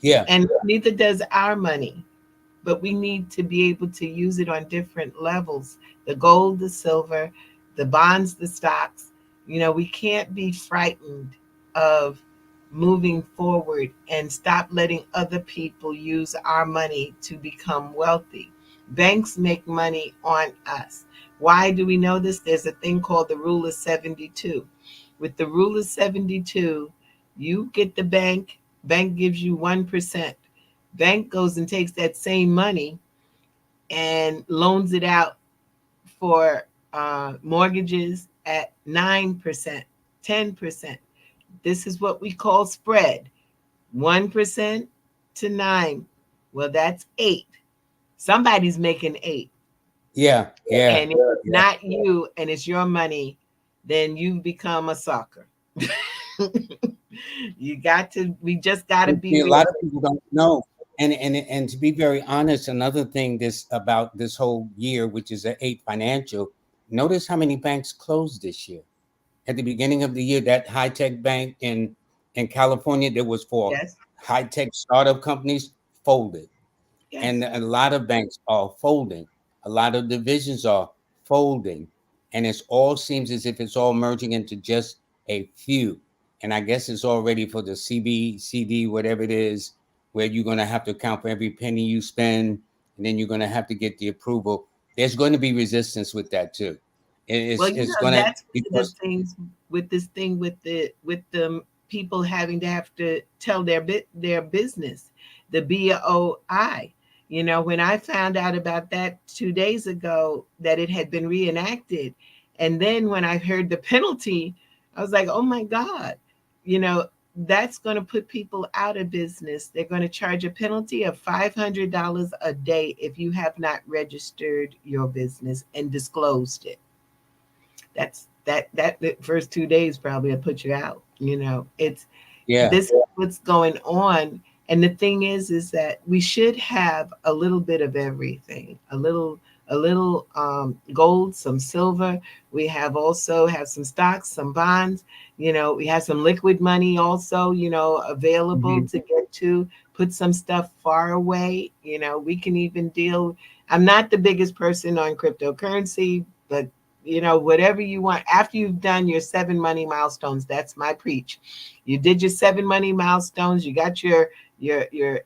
yeah, And neither does our money, but we need to be able to use it on different levels, the gold, the silver, the bonds, the stocks. We can't be frightened of moving forward and stop letting other people use our money to become wealthy. Banks make money on us. Why do we know this? There's a thing called the rule of 72. With the rule of 72, you get the bank gives you 1%. Bank goes and takes that same money and loans it out for mortgages at 9%, 10%. This is what we call spread. 1% to 9. Well, that's 8. Somebody's making 8. yeah, yeah, And if it's yeah. not you and it's your money, then you become a sucker. We just got to And be see, a real. lot of people don't know. And to be very honest, another thing this about this whole year, which is an 8 financial, notice how many banks closed this year. At the beginning of the year, that high tech bank in California that was for Yes, high tech startup companies folded. And yes. a lot of banks are folding. A lot of divisions are folding, and it's all seems as if it's all merging into just a few. And I guess it's all ready for the CBCD, whatever it is, where you're going to have to account for every penny you spend, and then you're going to have to get the approval. There's going to be resistance with that too. Well, It's going to, that's one of the because things with this thing with the people having to have to tell their business, the BOI. When I found out about that 2 days ago that it had been reenacted, and then when I heard the penalty, I was like, oh my God, you know, that's going to put people out of business. They're going to charge a penalty of $500 a day if you have not registered your business and disclosed it. That the first 2 days probably will put you out. It's yeah, this is what's going on. And the thing is that we should have a little bit of everything, a little gold, some silver. We have some stocks, some bonds. We have some liquid money also, available mhm, to get to. Put some stuff far away. We can even deal. I'm not the biggest person on cryptocurrency, but whatever you want after you've done your 7 money milestones. That's my preach. You did your 7 money milestones. You got your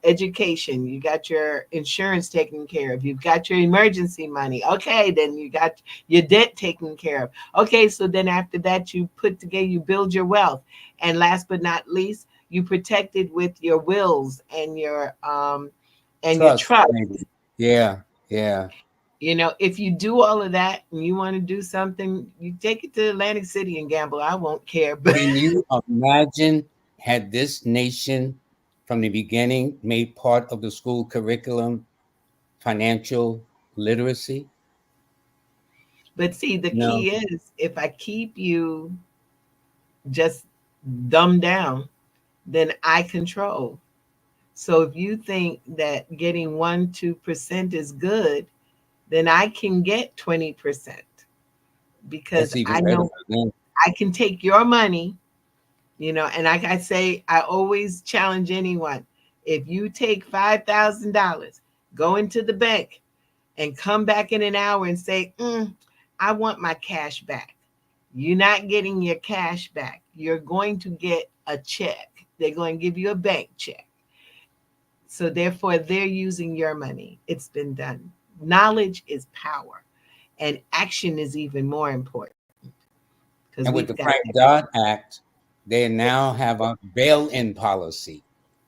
education. You got your insurance taken care of. You've got your emergency money. Okay, then you got your debt taken care of. Okay, so then after that, you put together, you build your wealth, and last but not least, you protect it with your wills and your trust, trust. maybe. Yeah, yeah. If you do all of that and you want to do something, you take it to Atlantic City and gamble. I won't care. But Can you imagine had this nation from the beginning made part of the school curriculum financial literacy? see, the No. key is if I keep you just dumbed down, then I control. So if you think that getting 1-2% is good, then I can get 20% because That's even I better. know I can take your money. And like I say, I always challenge anyone. If you take $5,000, go into the bank and come back in an hour and say, I want my cash back. You're not getting your cash back. You're going to get a check. They're going to give you a bank check. So therefore, they're using your money. It's been done. Knowledge is power, and action is even more important because And with we've the got. Frank Dodd Act, they now have a bail-in policy.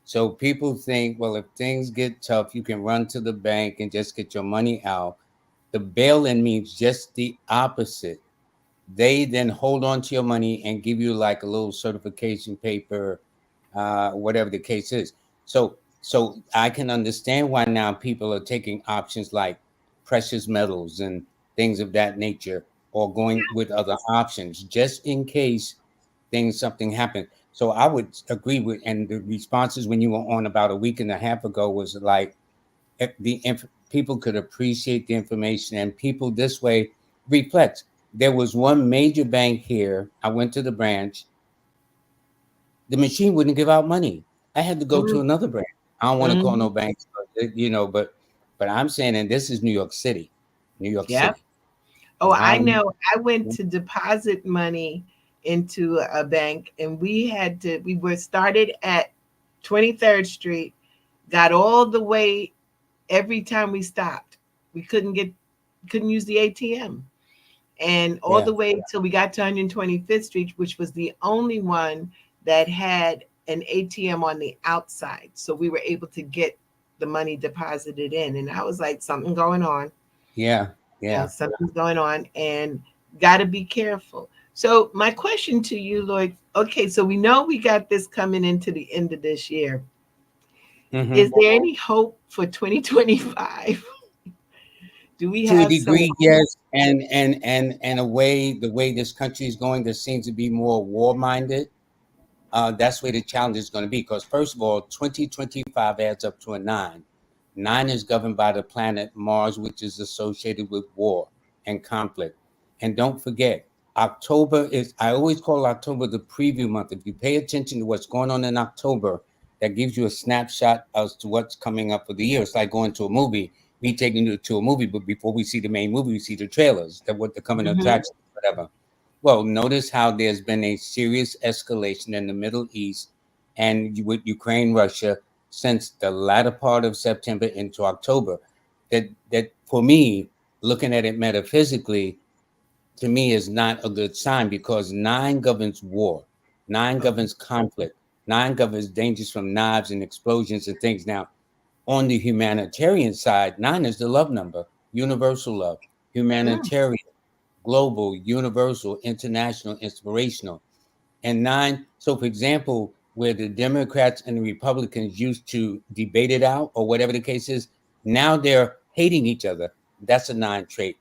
So people think, well, if things get tough, you can run to the bank and just get your money out. The bail-in means just the opposite. They then hold on to your money and give you like a little certification paper, whatever the case is. So I can understand why now people are taking options like precious metals and things of that nature, or going with other options just in case something happens. So I would agree with, and the responses when you were on about a week and a half ago was like, if people could appreciate the information, and people this way reflect. There was one major bank here. I went to the branch. The machine wouldn't give out money. I had to go to another branch. I don't want to call Mm-hmm. no banks, but I'm saying, and this is New York City, New York Yeah. City. Oh, I Um, know. I went to deposit money into a bank, and we were started at 23rd Street, got all the way every time we stopped. We couldn't use the ATM. And all yeah, the way till we got to 125th Street, which was the only one that had an ATM on the outside. So we were able to get the money deposited in. And I was like, something going on. yeah, Yeah, yeah. something's going on, and got to be careful. So my question to you, Lloyd, okay, so we know we got this coming into the end of this year. Is Hmm. there any hope for 2025? Do we To a have some degree, hope? yes, and a way, the way this country is going, there seems to be more war minded. That's where the challenge is going to be. Because first of all, 2025 adds up to a nine. Nine is governed by the planet Mars, which is associated with war and conflict. And don't forget, October is, I always call October the preview month. If you pay attention to what's going on in October, that gives you a snapshot as to what's coming up for the year. It's like going to a movie. We taking you to a movie, but before we see the main movie, we see the trailers, that what the coming Mhm. attractions, whatever. Well, notice how there's been a serious escalation in the Middle East and with Ukraine, Russia, since the latter part of September into October. That for me, looking at it metaphysically, to me is not a good sign, because nine governs war, nine Okay. governs conflict, nine governs dangers from knives and explosions and things. Now, on the humanitarian side, nine is the love number, universal love, Mm. humanitarian, global, universal, international, inspirational. And nine, so for example, where the Democrats and the Republicans used to debate it out or whatever the case is, now they're hating each other. That's a nine trait.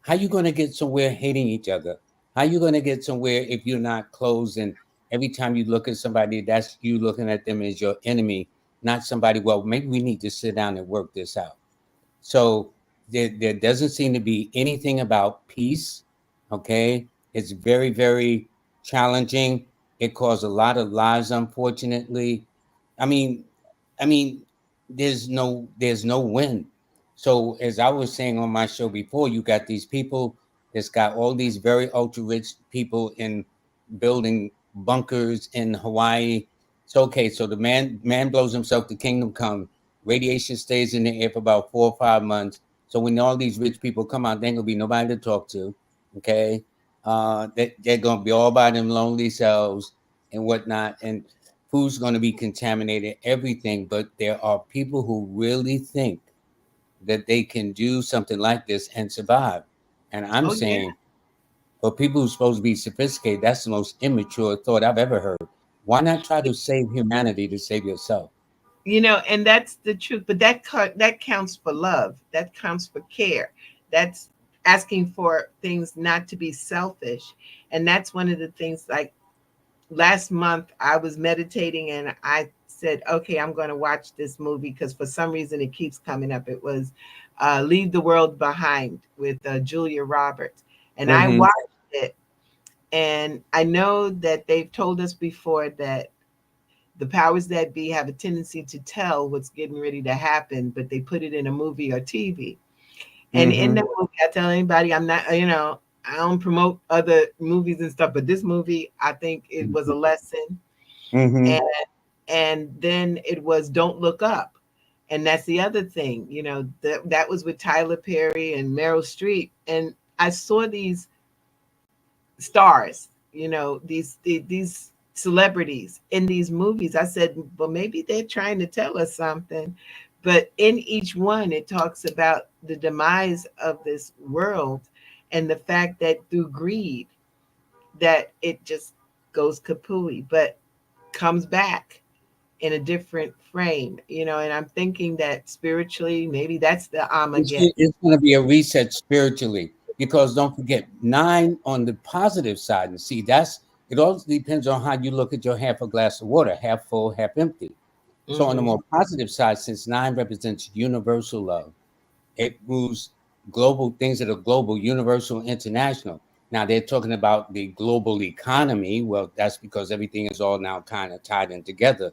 How you going to get somewhere hating each other? How you going to get somewhere if you're not close, and every time you look at somebody, that's you looking at them as your enemy, not somebody, well, maybe we need to sit down and work this out. So there doesn't seem to be anything about peace. Okay. It's very, very challenging. It caused a lot of lives, unfortunately. I mean, I mean, there's no win. So as I was saying on my show before, you got these people that's got all these very ultra rich people in building bunkers in Hawaii. So okay, so the man blows himself, the kingdom come. Radiation stays in the air for about 4 or 5 months. So when all these rich people come out, there ain't gonna be nobody to talk to. Okay. They're gonna be all by them lonely selves and whatnot. And food's gonna be contaminated, everything. But there are people who really think that they can do something like this and survive. And I'm Oh yeah. saying, for people who's supposed to be sophisticated, that's the most immature thought I've ever heard. Why not try to save humanity to save yourself? And that's the truth. But that counts for love. That counts for care. That's asking for things not to be selfish. And that's one of the things. Like last month, I was meditating, and I said, "Okay, I'm going to watch this movie because for some reason it keeps coming up." It was "Leave the World Behind" with Julia Roberts, and I Mm-hmm. watched it. And I know that they've told us before that the powers that be have a tendency to tell what's getting ready to happen, but they put it in a movie or TV. And in Mm-hmm. the movie, I tell anybody, I'm not, I don't promote other movies and stuff, but this movie, I think it was a lesson. Mm-hmm. And and then it was Don't Look Up. And that's the other thing, that was with Tyler Perry and Meryl Streep. And I saw these stars, these celebrities in these movies. I said, well, maybe they're trying to tell us something. But in each one, it talks about the demise of this world and the fact that through greed, that it just goes kapooey, but comes back in a different frame, and I'm thinking that spiritually, maybe that's the Armageddon. It's going to be a reset spiritually, because don't forget 9 on the positive side. And see, it all depends on how you look at your half a glass of water, half full, half empty. So on the more positive side, since 9 represents universal love, it moves global things that are global, universal, international. Now they're talking about the global economy. Well, that's because everything is all now kind of tied in together.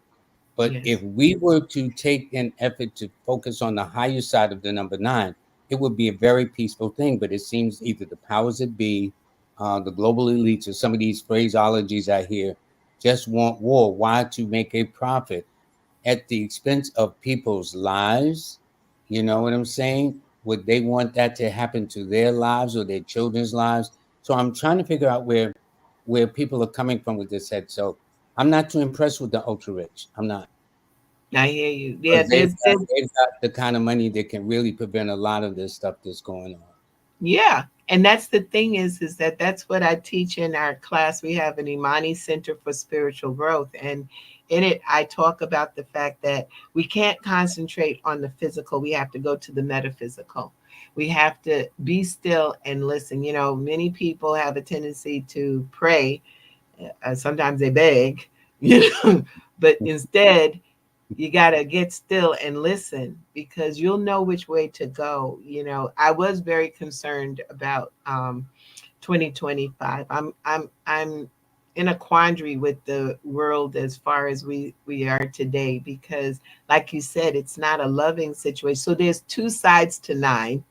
But Yes. if we were to take an effort to focus on the higher side of the number 9, it would be a very peaceful thing. But it seems either the powers that be, the global elites, or some of these phraseologies I hear, just want war. Why? To make a profit at the expense of people's lives. You know what I'm saying? Would they want that to happen to their lives or their children's lives? So I'm trying to figure out where people are coming from with this head. So I'm not too impressed with the ultra rich. I'm not. I hear you. Yeah, They've got the kind of money that can really prevent a lot of this stuff that's going on. Yeah. And that's the thing is that's what I teach in our class. We have an Imani Center for Spiritual Growth. And in it, I talk about the fact that we can't concentrate on the physical. We have to go to the metaphysical. We have to be still and listen. Many people have a tendency to pray. Sometimes they beg, but instead, you got to get still and listen, because you'll know which way to go. I was very concerned about 2025. I'm in a quandary with the world as far as we are today, because like you said, it's not a loving situation. So there's 2 sides to 9.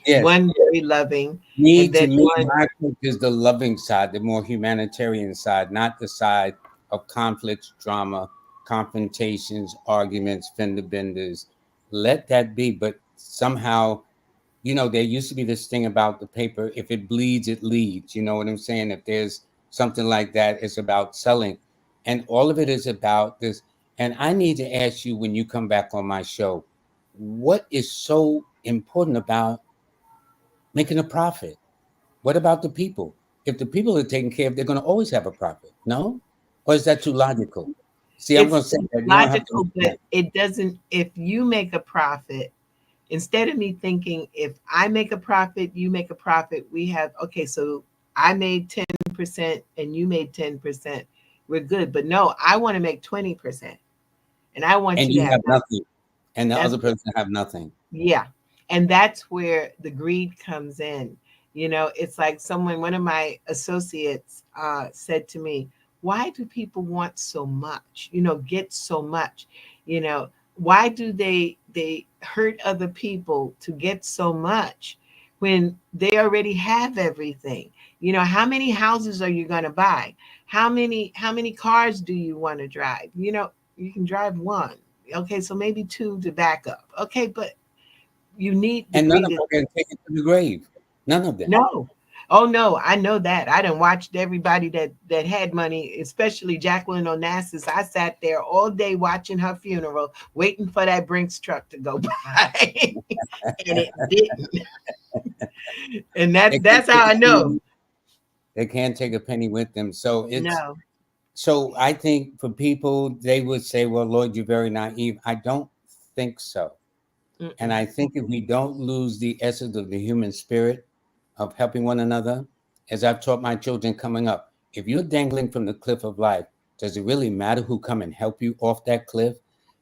Yes. One very loving, and then my group is the loving side, the more humanitarian side, not the side of conflicts, drama, confrontations, arguments, fender benders. Let that be. But somehow, there used to be this thing about the paper: if it bleeds, it leads. You know what I'm saying? If there's something like that, it's about selling. And all of it is about this. And I need to ask you, when you come back on my show, what is so important about making a profit? What about the people? If the people are taken care of, they're going to always have a profit. No? Or is that too logical? See, I'm going to say that. Logical, but it doesn't. If you make a profit, instead of me thinking, if I make a profit, you make a profit, we have, okay, so I made 10% and you made 10%. We're good. But no, I want to make 20%. And I want you to have nothing. And the other person have nothing. Yeah. And that's where the greed comes in. It's like one of my associates said to me, why do people want so much, get so much, why do they hurt other people to get so much when they already have everything? How many houses are you going to buy? How many cars do you want to drive? You can drive 1. Okay, so maybe 2 to back up. Okay, but you need, and none of them can take it to the grave. None of them. No. Oh no, I know that. I done watched everybody that had money, especially Jacqueline Onassis. I sat there all day watching her funeral, waiting for that Brinks truck to go by, and it didn't. And that's how I know they can't take a penny with them. So So I think for people, they would say, "Well, Lloyd, you're very naive." I don't think so. And I think if we don't lose the essence of the human spirit of helping one another, as I've taught my children coming up, if you're dangling from the cliff of life, does it really matter who come and help you off that cliff,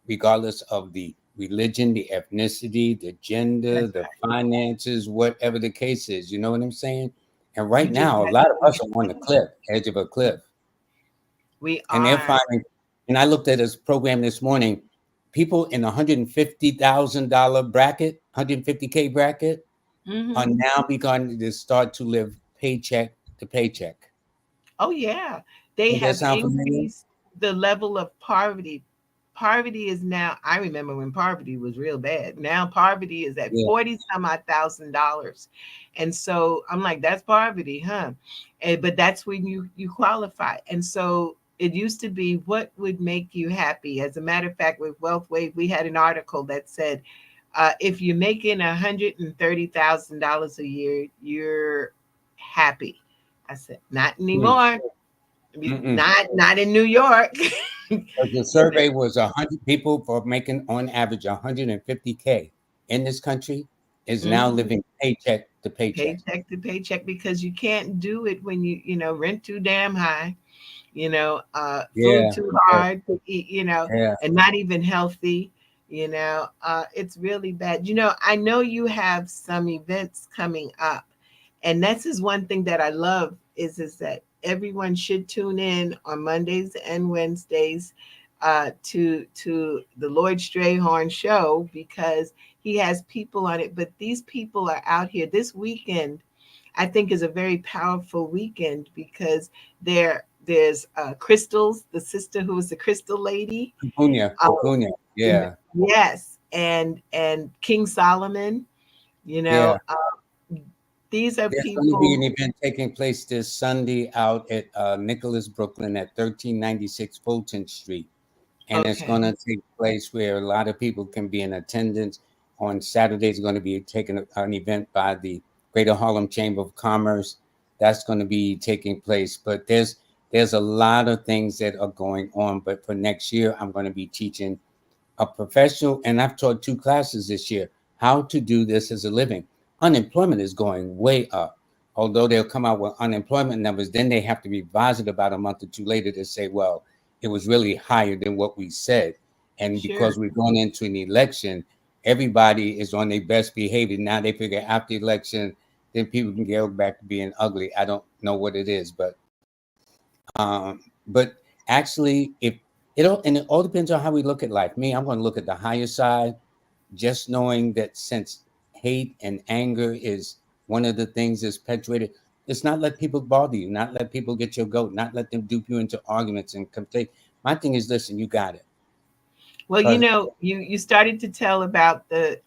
regardless of the religion, the ethnicity, the gender, the finances, whatever the case is? You know what I'm saying? And right now, a lot of us are on the cliff, edge of a cliff. We are. And they're finding, and I looked at this program this morning, people in the $150,000 bracket, 150K bracket, are now beginning to start to live paycheck to paycheck. Oh yeah, they have increased the level of poverty Poverty is now, I remember when poverty was real bad. Now poverty is at 40 some odd $1,000. And so I'm like, that's poverty, huh? But that's when you qualify. And so it used to be, what would make you happy? As a matter of fact, with Wealth Wave, we had an article that said, if you're making $130,000 a year, you're happy. I said, not anymore. Not in New York. The survey was 100 people for making on average 150K in this country is now living paycheck to paycheck. Paycheck to paycheck, because you can't do it when rent too damn high, food too hard to eat, and not even healthy. It's really bad. I know you have some events coming up, and this is one thing that I love is that everyone should tune in on Mondays and Wednesdays to the Lloyd Strayhorn show, because he has people on it. But these people are out here. This weekend, I think, is a very powerful weekend, because there's Crystals, the sister who is the Crystal Lady. Acuna, yeah. Yes, and King Solomon, these are There's people. going to be an event taking place this Sunday out at Nicholas, Brooklyn at 1396 Fulton Street. And it's going to take place where a lot of people can be in attendance. On Saturday, it's going to be taking an event by the Greater Harlem Chamber of Commerce. That's going to be taking place. But there's a lot of things that are going on. But for next year, I'm going to be teaching a professional, and I've taught 2 classes this year, how to do this as a living. Unemployment is going way up. Although they'll come out with unemployment numbers, then they have to revise it about a month or 2 later to say, well, it was really higher than what we said. And because we're going into an election, everybody is on their best behavior. Now they figure after the election, then people can go back to being ugly. I don't know what it is, but actually, it all depends on how we look at life. Me, I'm going to look at the higher side, just knowing that since hate and anger is one of the things that's perpetuated, it's not let people bother you, not let people get your goat, not let them dupe you into arguments and complain. My thing is, listen, you got it. Well, you started to tell about the,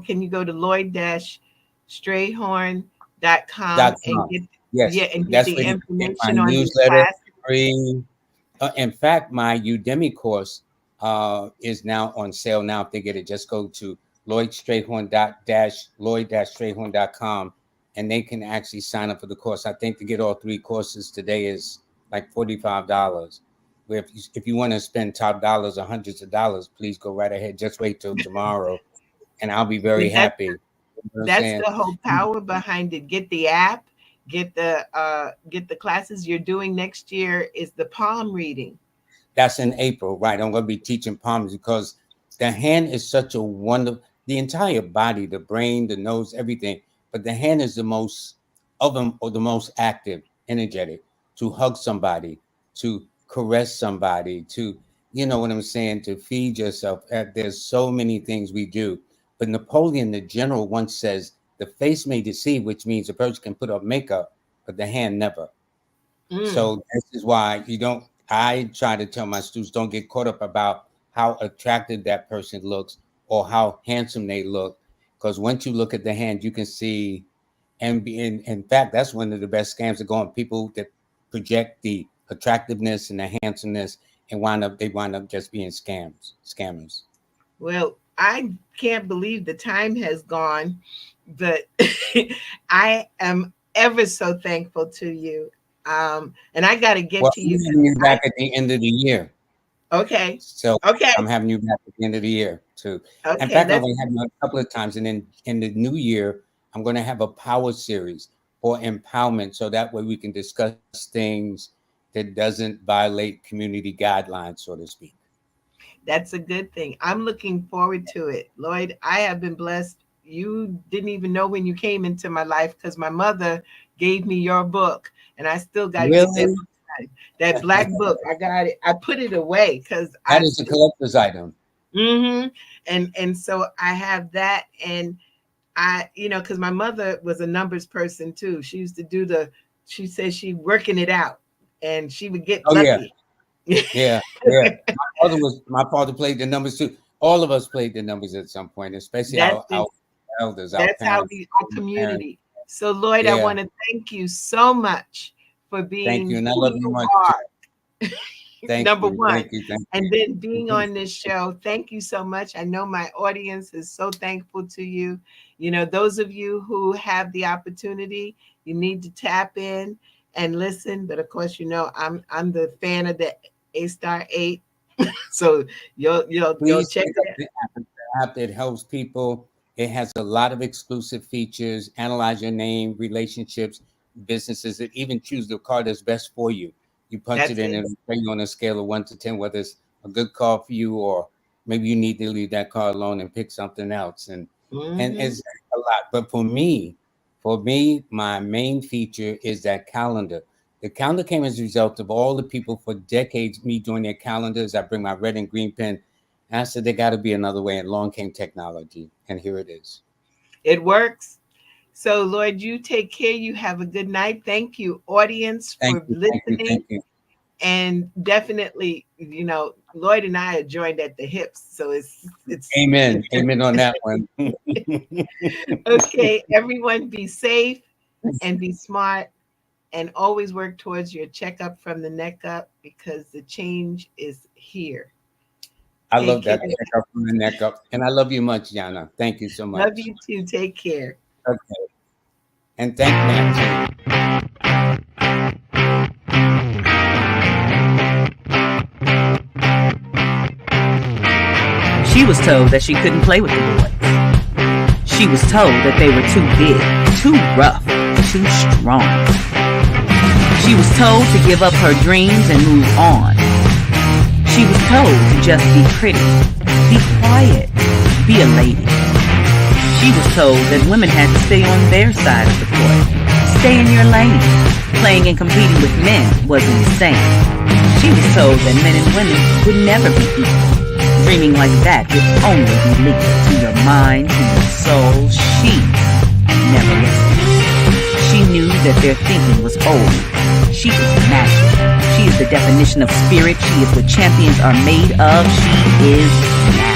can you go to Lloyd-Strayhorn.com and get, and get the information on his class? Free. In fact, my Udemy course is now on sale now. If they get it, just go to Lloyd-Strayhorn.com and they can actually sign up for the course. I think to get all 3 courses today is like $45. Where if you want to spend top dollars or hundreds of dollars, please go right ahead. Just wait till tomorrow, and I'll be very happy. That's the whole power behind it. Get the app, get the classes you're doing next year. Is the palm reading? That's in April, right? I'm going to be teaching palms because the hand is such a wonderful. The entire body, the brain, the nose, everything. But the hand is the most of them, or the most active, energetic. To hug somebody, to caress somebody, to, you know what I'm saying, to feed yourself. There's so many things we do. But Napoleon, the general, once says, the face may deceive, which means a person can put on makeup, but the hand never. So this is why I try to tell my students, don't get caught up about how attractive that person looks or how handsome they look. Because once you look at the hand, you can see, and in fact, that's one of the best scams that go on. People that project the attractiveness and the handsomeness and wind up just being scammers. Well, I can't believe the time has gone, but I am ever so thankful to you. And I got to get to you. I'm you back at the end of the year. Okay. So I'm having you back at the end of the year too. Okay, in fact, I'm going to have you a couple of times, and then in the new year, I'm going to have a power series for empowerment, so that way we can discuss things that doesn't violate community guidelines, so to speak. That's a good thing. I'm looking forward to it. Lloyd, I have been blessed. You didn't even know when you came into my life because my mother gave me your book, and I still got that black book. I got it. I put it away because that is a collector's item. And so I have that, and I, because my mother was a numbers person too. She used to do she said she working it out, and she would get lucky. Yeah. my father played the numbers too. All of us played the numbers at some point, especially our elders, our That's parents, our community. So Lloyd, I Yeah. want to thank you so much for Thank being you, and I who love you you much. are. Thank Number you, one. thank you. And then being on this show, thank you so much. I know my audience is so thankful to you. You know, those of you who have the opportunity, you need to tap in and listen. But of course, you know, I'm the fan of the A*8. So you'll Please check pick up it. the app. It helps people. It has a lot of exclusive features. Analyze your name, relationships, businesses. It even choose the card that's best for you. You punch That's it in it. and it'll tell you on a scale of 1 to 10 whether it's a good card for you or maybe you need to leave that card alone and pick something else. And it's a lot. But for me, my main feature is that calendar. The calendar came as a result of all the people for decades, me doing their calendars. I bring my red and green pen. And I said, there got to be another way. And along came technology. And here it is. It works. So, Lloyd, you take care. You have a good night. Thank you, audience, for listening. Thank you. And definitely, you know, Lloyd and I are joined at the hips. So it's Amen. Amen on that one. Okay, everyone be safe and be smart and always work towards your checkup from the neck up because the change is here. I love that. Check up from the neck up. And I love you much, Jana. Thank you so much. Love you too. Take care. Okay. And thank Nancy. She was told that she couldn't play with the boys. She was told that they were too big, too rough, too strong. She was told to give up her dreams and move on. She was told to just be pretty, be quiet, be a lady. She was told that women had to stay on their side of the court, stay in your lane. Playing and competing with men was insane. She was told that men and women would never be equal. Dreaming like that would only be lethal to your mind, to your soul. She never listened. She knew that their thinking was old. She is magic. She is the definition of spirit. She is what champions are made of. She is magic.